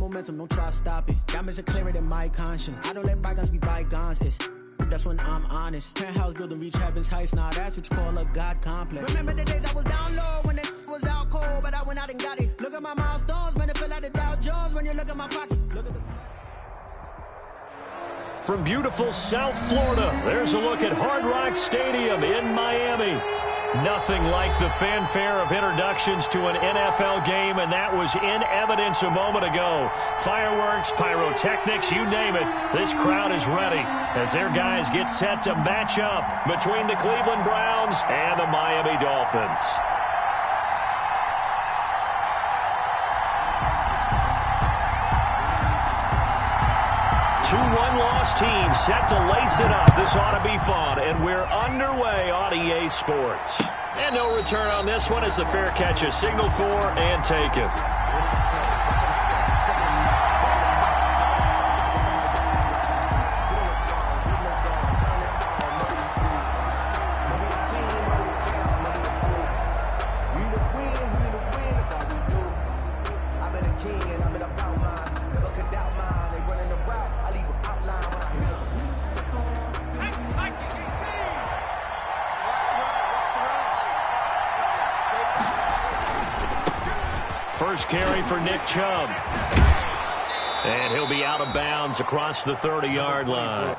momentum, don't try to stop it. Diamonds are clearer than my conscience. I don't let bygones be bygones. That's when I'm honest. Penthouse building, reach heaven's heights. Now that's what you call a God complex. Remember the days I was down low when it was out cold, but I went out and got it. Look at my milestones, man, it feel like the Dow Jones when you look at my pocket. Look at the From beautiful South Florida, there's a look at Hard Rock Stadium in Miami. Nothing like the fanfare of introductions to an NFL game, and that was in evidence a moment ago. Fireworks, pyrotechnics, you name it. This crowd is ready as their guys get set to match up between the Cleveland Browns and the Miami Dolphins. 2-1 loss team set to lace it up. This ought to be fun, and we're underway on EA Sports. And no return on this one as the fair catch is signaled for and taken. First carry for Nick Chubb. And he'll be out of bounds across the 30-yard line.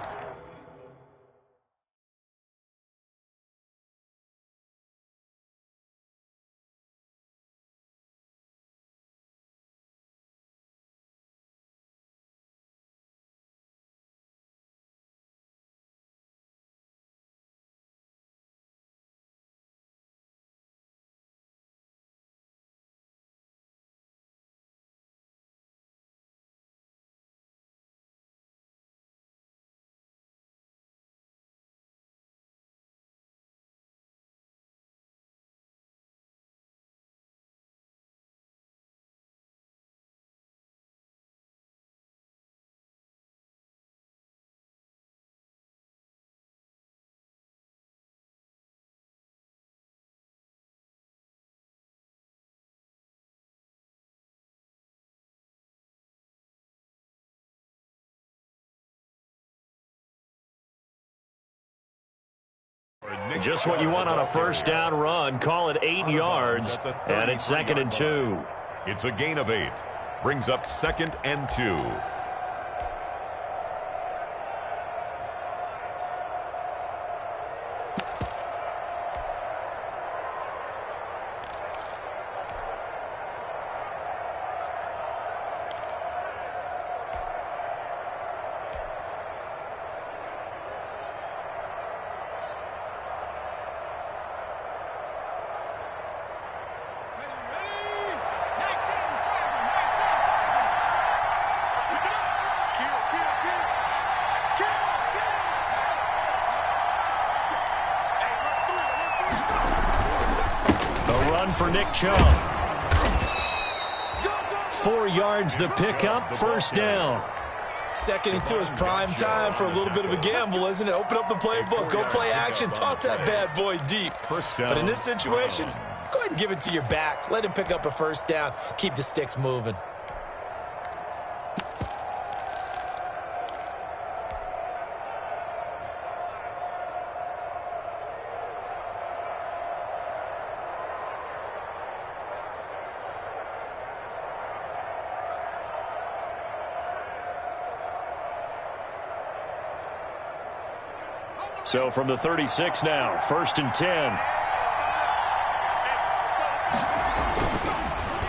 Just what you want on a first down run. Call it 8 yards, and it's 2nd and 2. It's a gain of 8. Brings up 2nd and 2. For Nick Chubb. 4 yards the pickup, first down. 2nd and 2 is prime time for a little bit of a gamble, isn't it? Open up the playbook, go play action, toss that bad boy deep. But in this situation, go ahead and give it to your back. Let him pick up a first down. Keep the sticks moving. So from the 36 now, 1st and 10.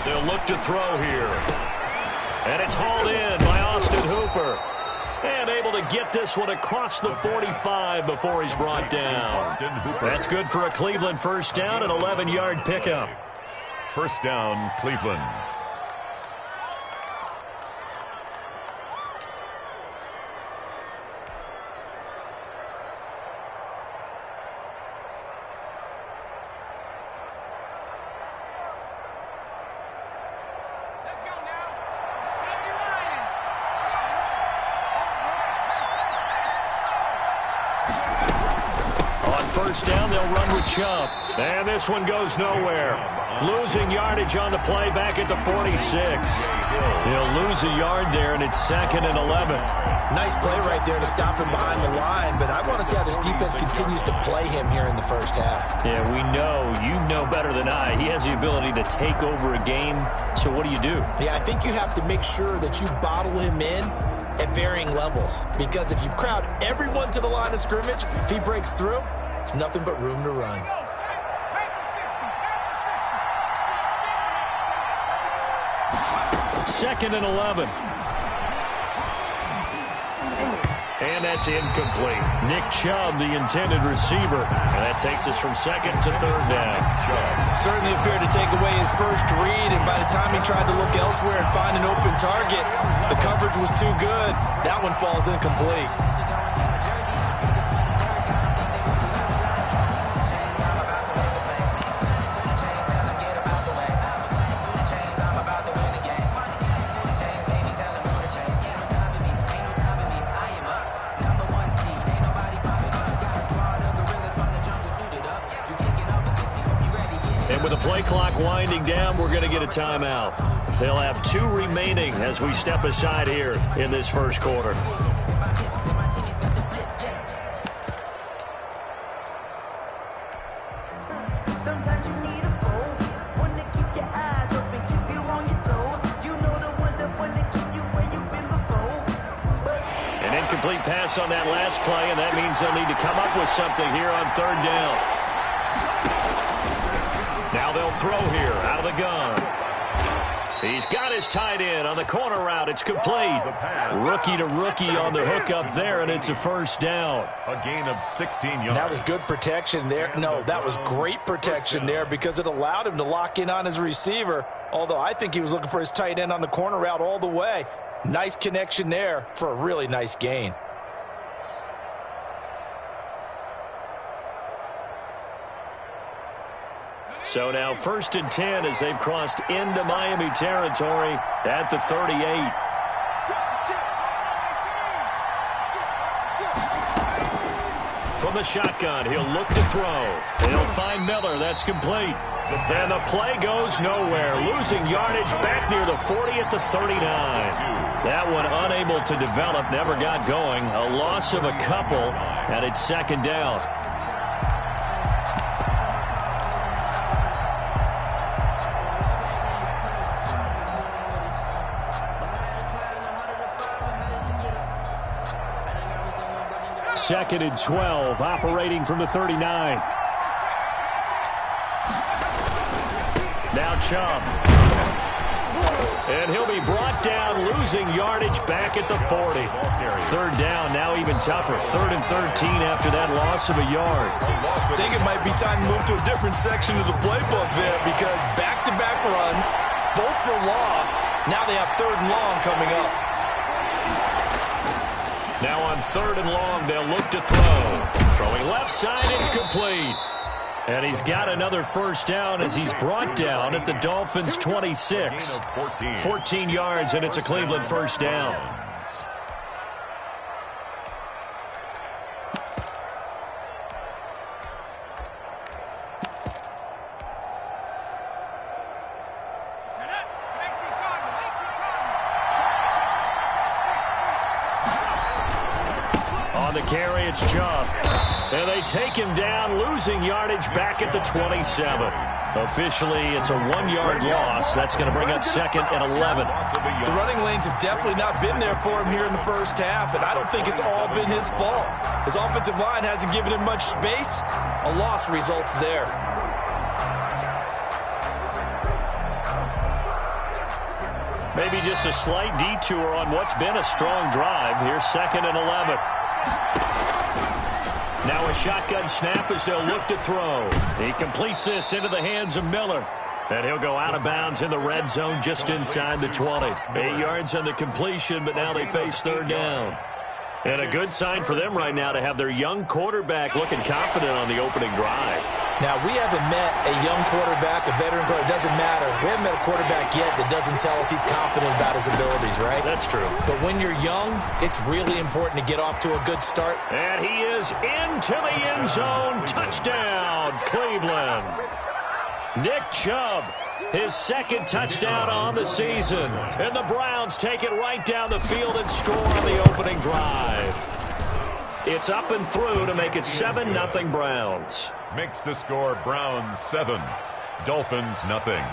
They'll look to throw here. And it's hauled in by Austin Hooper. And able to get this one across the 45 before he's brought down. That's good for a Cleveland first down, an 11-yard pickup. First down, Cleveland. First down, they'll run with Chubb. And this one goes nowhere. Losing yardage on the play back at the 46. He'll lose a yard there, and it's 2nd and 11. Nice play right there to stop him behind the line, but I want to see how this defense continues to play him here in the first half. Yeah, we know. You know better than I. He has the ability to take over a game, so what do you do? Yeah, I think you have to make sure that you bottle him in at varying levels, because if you crowd everyone to the line of scrimmage, if he breaks through, there's nothing but room to run. Second and 11. And that's incomplete. Nick Chubb, the intended receiver. And that takes us from 2nd to 3rd down. Certainly appeared to take away his first read, and by the time he tried to look elsewhere and find an open target, the coverage was too good. That one falls incomplete. With the play clock winding down, we're going to get a timeout. They'll have 2 remaining as we step aside here in this first quarter. An incomplete pass on that last play, and that means they'll need to come up with something here on 3rd down. Now they'll throw here out of the gun. He's got his tight end on the corner route. It's complete. Rookie to rookie on the hookup there, and it's a first down. A gain of 16 yards. That was good protection there. No, that was great protection there because it allowed him to lock in on his receiver, although I think he was looking for his tight end on the corner route all the way. Nice connection there for a really nice gain. So now 1st and 10 as they've crossed into Miami territory at the 38. From the shotgun, he'll look to throw. He'll find Miller. That's complete. And the play goes nowhere. Losing yardage back near the 40 at the 39. That one unable to develop, never got going. A loss of a couple, and it's 2nd down. Second and 12, operating from the 39. Now Chubb. And he'll be brought down, losing yardage back at the 40. 3rd down, now even tougher. 3rd and 13 after that loss of a yard. I think it might be time to move to a different section of the playbook there because back-to-back runs, both for loss. Now they have 3rd and long coming up. Now on 3rd and long, they'll look to throw. Throwing left side, it's complete. And he's got another first down as he's brought down at the Dolphins' 26. 14 yards, and it's a Cleveland first down. On the carry, it's Chubb. And they take him down, losing yardage back at the 27. Officially, it's a 1-yard loss. That's going to bring up 2nd and 11. The running lanes have definitely not been there for him here in the first half, and I don't think it's all been his fault. His offensive line hasn't given him much space. A loss results there. Maybe just a slight detour on what's been a strong drive. Here's 2nd and 11. Now a shotgun snap as they'll look to throw. He completes this into the hands of Miller. And he'll go out of bounds in the red zone just inside the 20. 8 yards on the completion, but now they face 3rd down. And a good sign for them right now to have their young quarterback looking confident on the opening drive. Now, we haven't met a young quarterback, a veteran quarterback. It doesn't matter. We haven't met a quarterback yet that doesn't tell us he's confident about his abilities, right? That's true. But when you're young, it's really important to get off to a good start. And he is into the end zone. Touchdown, Cleveland. Nick Chubb, his second touchdown on the season. And the Browns take it right down the field and score on the opening drive. It's up and through to make it 7-0 Browns. Makes the score Browns 7, Dolphins nothing.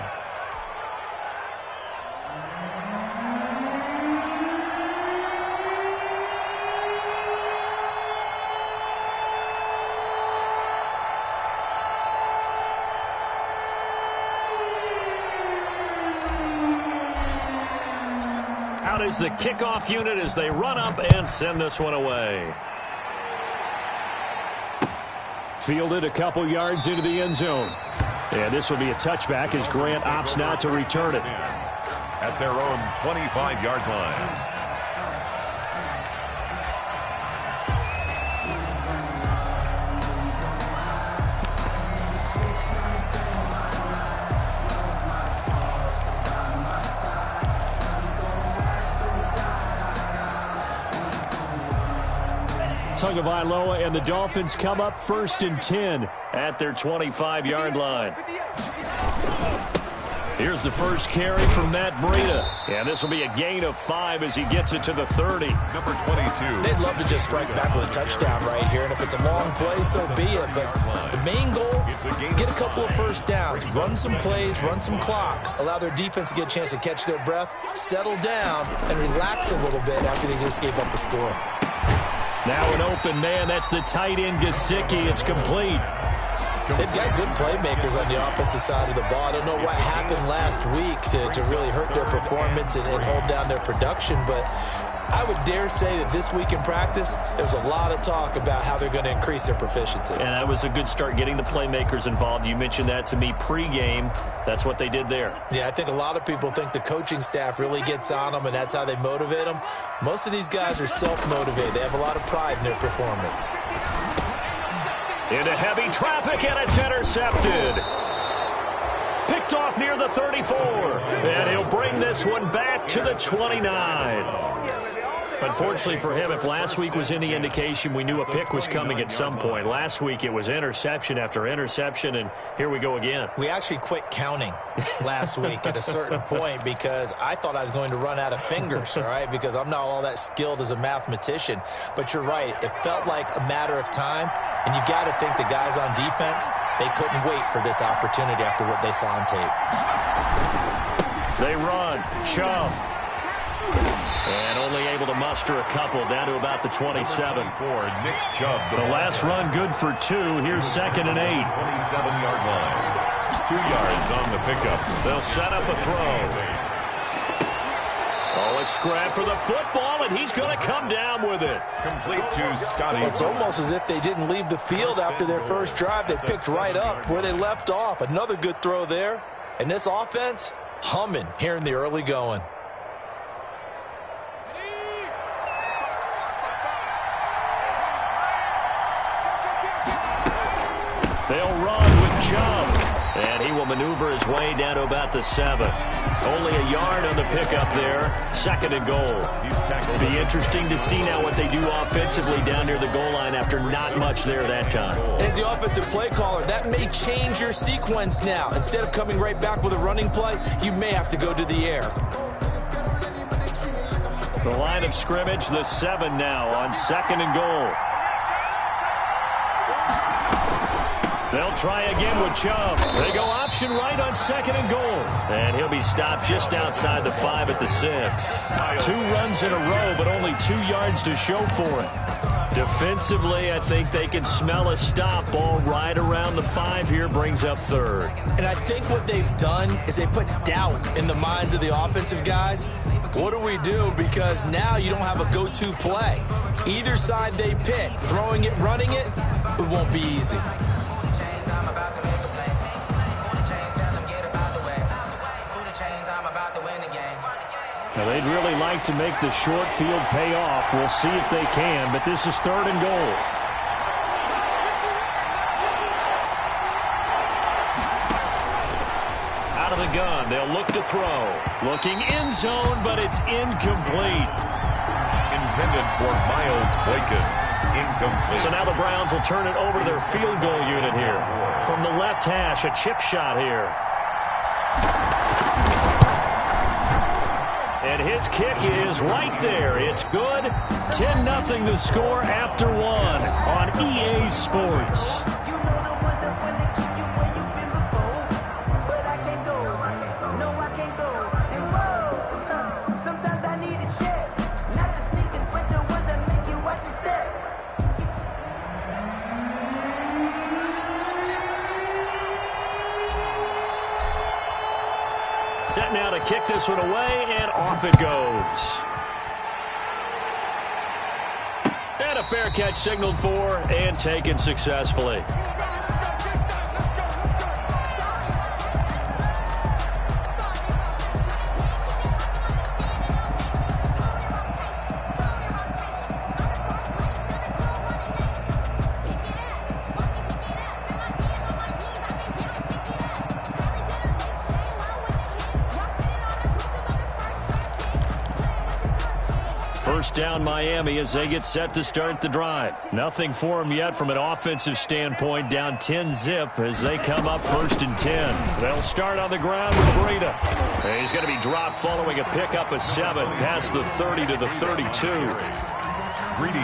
Out is the kickoff unit as they run up and send this one away. Fielded a couple yards into the end zone. And this will be a touchback as Grant opts not to return it. At their own 25-yard line. Tagovailoa and the Dolphins come up 1st and 10 at their 25-yard line. Here's the first carry from Matt Breida. And this will be a gain of 5 as he gets it to the 30. Number 22. They'd love to just strike back with a touchdown right here, and if it's a long play, so be it. But the main goal, get a couple of first downs, run some plays, run some clock, allow their defense to get a chance to catch their breath, settle down, and relax a little bit after they just gave up the score. Now an open man. That's the tight end, Gesicki. It's complete. They've got good playmakers on the offensive side of the ball. I don't know what happened last week to really hurt their performance and hold down their production, but I would dare say that this week in practice, there's a lot of talk about how they're going to increase their proficiency. And that was a good start, getting the playmakers involved. You mentioned that to me pregame. That's what they did there. Yeah, I think a lot of people think the coaching staff really gets on them, and that's how they motivate them. Most of these guys are self-motivated. They have a lot of pride in their performance. Into heavy traffic, and it's intercepted. Picked off near the 34. And he'll bring this one back to the 29. Unfortunately for him, if last week was any indication, we knew a pick was coming at some point. Last week it was interception after interception, and here we go again. We actually quit counting last week at a certain point because I thought I was going to run out of fingers, all right, because I'm not all that skilled as a mathematician. But you're right. It felt like a matter of time, and you got to think the guys on defense, they couldn't wait for this opportunity after what they saw on tape. They run. Chubb. And only able to muster a couple down to about the 27. Nick Chubb. The last run good for 2. Here's 2nd and 8. 27-yard line. 2 yards on the pickup. They'll set up a throw. Oh, a scrap for the football, and he's going to come down with it. Complete to Scotty. It's almost as if they didn't leave the field after their first drive. They picked right up where they left off. Another good throw there. And this offense, humming here in the early going. They'll run with Chubb. And he will maneuver his way down to about the 7. Only a yard on the pickup there. 2nd and goal. Be interesting to see now what they do offensively down near the goal line after not much there that time. As the offensive play caller, that may change your sequence now. Instead of coming right back with a running play, you may have to go to the air. The line of scrimmage, the 7 now on 2nd and goal. They'll try again with Chubb. They go option right on 2nd and goal. And he'll be stopped just outside the 5 at the 6. 2 runs in a row, but only 2 yards to show for it. Defensively, I think they can smell a stop. Ball right around the 5 here, brings up 3rd. And I think what they've done is they put doubt in the minds of the offensive guys. What do we do? Because now you don't have a go-to play. Either side they pick, throwing it, running it, it won't be easy. Now, they'd really like to make the short field pay off. We'll see if they can, but this is 3rd and goal. Out of the gun, they'll look to throw. Looking end zone, but it's incomplete. Intended for Miles Boykin. Incomplete. So now the Browns will turn it over to their field goal unit here. From the left hash, a chip shot here. And his kick is right there. It's good. 10-0 the score after one on EA Sports. Set now to kick this one away, and off it goes. And a fair catch signaled for and taken successfully. First down Miami as they get set to start the drive. Nothing for them yet from an offensive standpoint. Down 10-zip as they come up 1st and 10. They'll start on the ground with Breida. He's going to be dropped following a pickup of 7 past the 30 to the 32.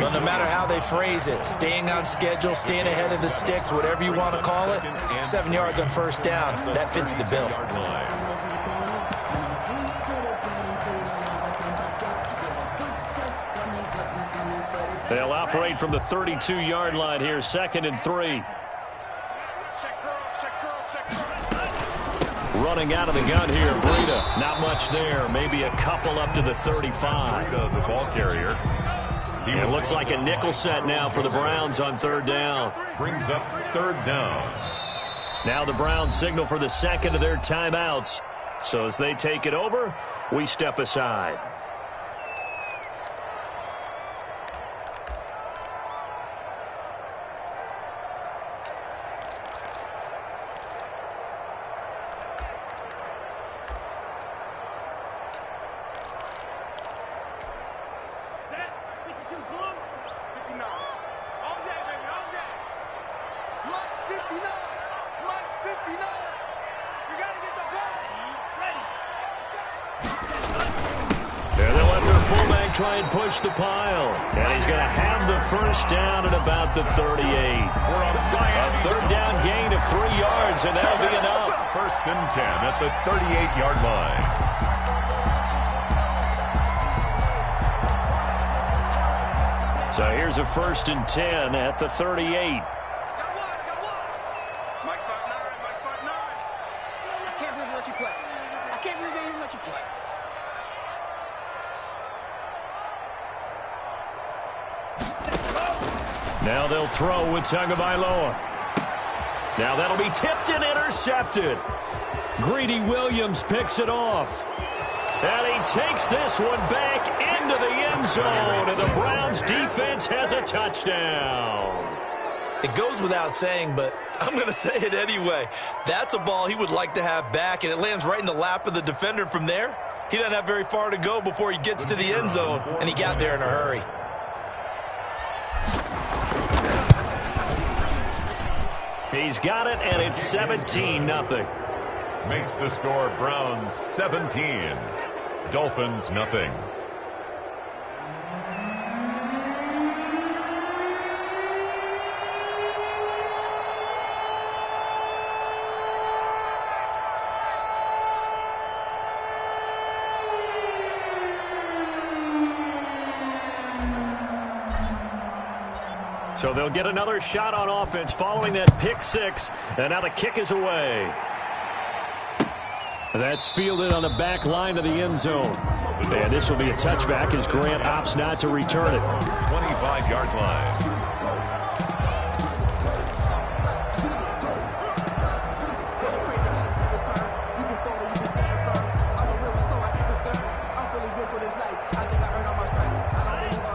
Well, no matter how they phrase it, staying on schedule, staying ahead of the sticks, whatever you want to call it, 7 yards on first down, that fits the bill. They'll operate from the 32-yard line here, 2nd and 3. Running out of the gun here, Breida. Not much there. Maybe a couple up to the 35. Breida, the ball carrier. It looks like a nickel set now for the Browns on 3rd down. Brings up 3rd down. Now the Browns signal for the second of their timeouts. So as they take it over, we step aside. Try and push the pile. And he's going to have the first down at about the 38. A 3rd down gain of 3 yards, and that'll be enough. 1st and 10 at the 38-yard line. So here's a 1st and 10 at the 38. Now they'll throw with Tagovailoa. Now that'll be tipped and intercepted. Greedy Williams picks it off. And he takes this one back into the end zone. And the Browns defense has a touchdown. It goes without saying, but I'm going to say it anyway. That's a ball he would like to have back, and it lands right in the lap of the defender from there. He doesn't have very far to go before he gets to the end zone, and he got there in a hurry. He's got it, and it's 17-0. Makes the score Browns 17. Dolphins nothing. So they'll get another shot on offense following that pick 6. And now the kick is away. That's fielded on the back line of the end zone. And this will be a touchback as Grant opts not to return it. 25-yard line.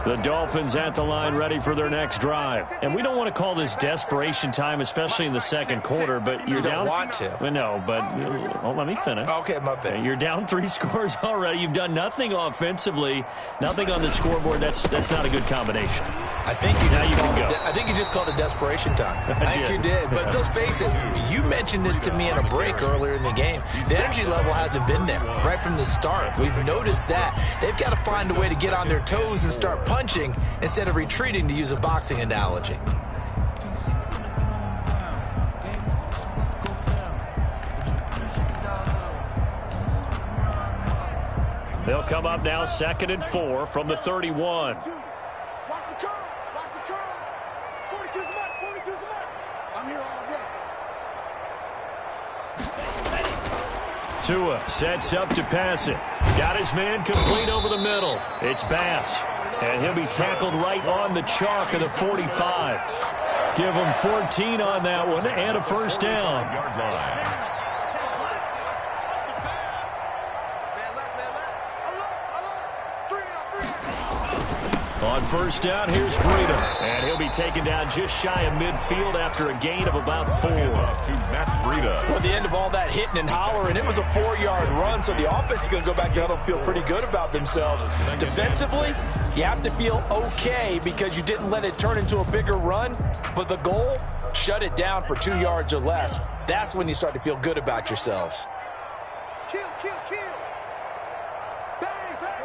The Dolphins at the line ready for their next drive. And we don't want to call this desperation time, especially in the second quarter, but you're down. You don't want to. No, but let me finish. Okay, my bad. You're down 3 scores already. You've done nothing offensively, nothing on the scoreboard. That's not a good combination. I think you just called it desperation time. I think you did. But let's face it, you mentioned this to me in a break earlier in the game. The energy level hasn't been there right from the start. We've noticed that. They've got to find a way to get on their toes and start punching instead of retreating, to use a boxing analogy. They'll come up now 2nd and 4 from the 31. Tua sets up to pass it. Got his man complete over the middle. It's Bass. And he'll be tackled right on the chalk of the 45. Give him 14 on that one and a first down. On first down, here's Breida. And he'll be taken down just shy of midfield after a gain of about 4. Well, at the end of all that hitting and hollering, it was a 4-yard run, so the offense is going to go back down and feel pretty good about themselves. Defensively, you have to feel okay because you didn't let it turn into a bigger run, but the goal, shut it down for 2 yards or less. That's when you start to feel good about yourselves. Kill. Bang, bang.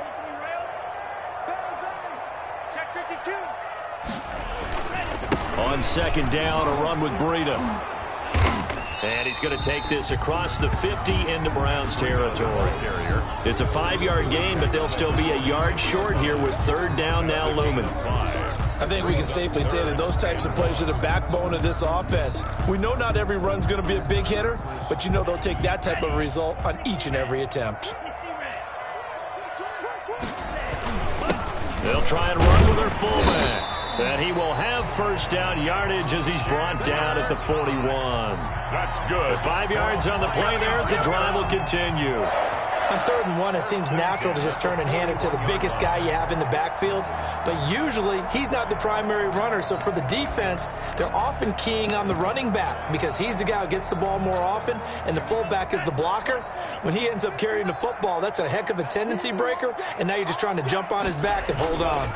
Bang, bang. Check 52. On second down, a run with Breida. And he's going to take this across the 50 into Browns territory. It's a 5-yard gain, but they'll still be a yard short here with third down now looming. I think we can safely say that those types of plays are the backbone of this offense. We know not every run's going to be a big hitter, but you know they'll take that type of result on each and every attempt. They'll try and run with their fullback. And he will have first down yardage as he's brought down at the 41. That's good. 5 yards on the play there as the drive will continue. On 3rd and 1, it seems natural to just turn and hand it to the biggest guy you have in the backfield. But usually, he's not the primary runner. So for the defense, they're often keying on the running back because he's the guy who gets the ball more often, and the fullback is the blocker. When he ends up carrying the football, that's a heck of a tendency breaker, and now you're just trying to jump on his back and hold on.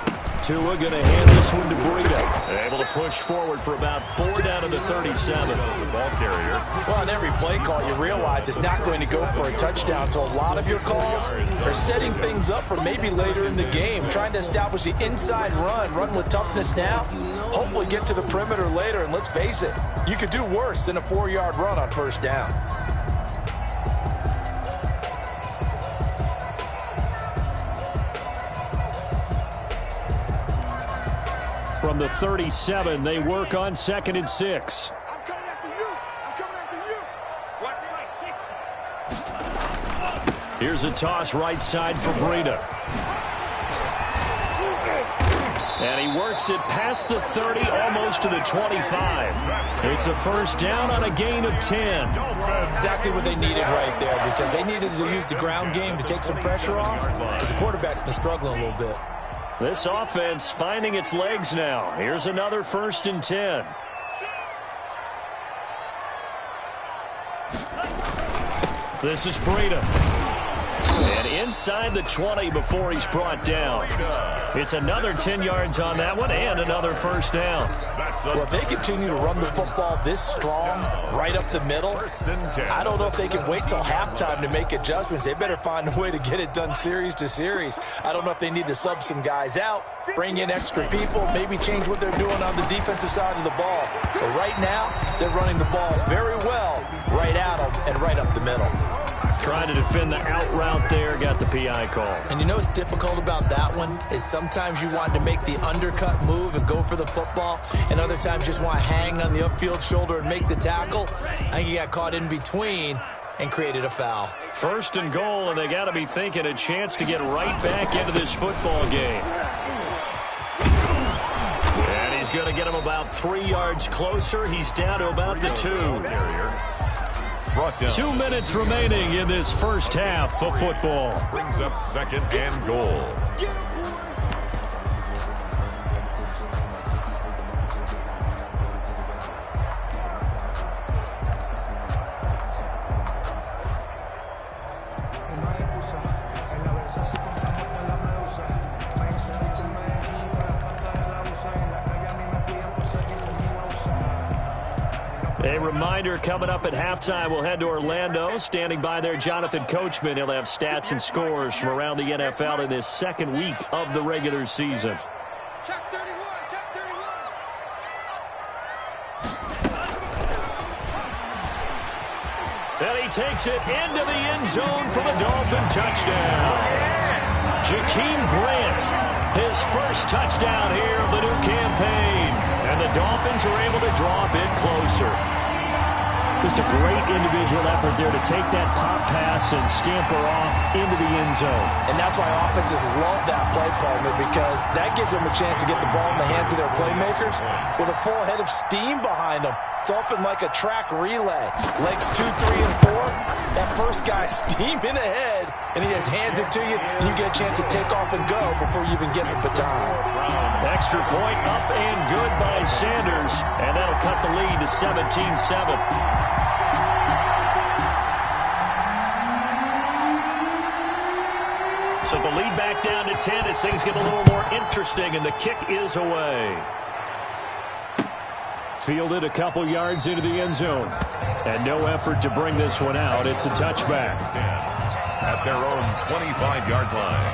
Tua going to hand this one to Breida. Able to push forward for about 4 down to the 37. The ball carrier. Well, on every play call, you realize it's not going to go for a touchdown. So a lot of your calls are setting things up for maybe later in the game, trying to establish the inside run with toughness now, hopefully get to the perimeter later. And let's face it, you could do worse than a 4-yard run on first down. From the 37, they work on 2nd and 6. I'm coming after you. I'm coming after you. Watch the right. Here's a toss right side for Breida. And he works it past the 30, almost to the 25. It's a first down on a gain of 10. Exactly what they needed right there, because they needed to use the ground game to take some pressure off, because the quarterback's been struggling a little bit. This offense finding its legs now. Here's another 1st and 10. This is Breida. And inside the 20 before he's brought down. It's another 10 yards on that one and another first down. Well, if they continue to run the football this strong, right up the middle, I don't know if they can wait till halftime to make adjustments. They better find a way to get it done series to series. I don't know if they need to sub some guys out, bring in extra people, maybe change what they're doing on the defensive side of the ball. But right now, they're running the ball very well, right at them and right up the middle. Trying to defend the out route there, got the PI call. And you know what's difficult about that one is sometimes you want to make the undercut move and go for the football, and other times just want to hang on the upfield shoulder and make the tackle. I think he got caught in between and created a foul. 1st and goal, and they got to be thinking a chance to get right back into this football game. And he's going to get him about 3 yards closer. He's down to about the 2. 2 minutes remaining in this first half of football. Brings up 2nd and goal. A reminder, coming up at halftime, we'll head to Orlando. Standing by there, Jonathan Coachman. He'll have stats and scores from around the NFL in this second week of the regular season. Check 31, check 31. And he takes it into the end zone for the Dolphin touchdown. Jakeem Grant, his first touchdown here of the new campaign. And the Dolphins are able to draw a bit closer. Just a great individual effort there to take that pop pass and scamper off into the end zone. And that's why offenses love that play, partner, because that gives them a chance to get the ball in the hands of their playmakers with a full head of steam behind them. It's often like a track relay. Legs 2, 3, and 4. That first guy steaming ahead, and he just hands it to you, and you get a chance to take off and go before you even get the baton. Extra point up and good by Sanders, and that'll cut the lead to 17-7. So the lead back down to 10 as things get a little more interesting, and the kick is away. Fielded a couple yards into the end zone. And no effort to bring this one out. It's a touchback. At their own 25-yard line.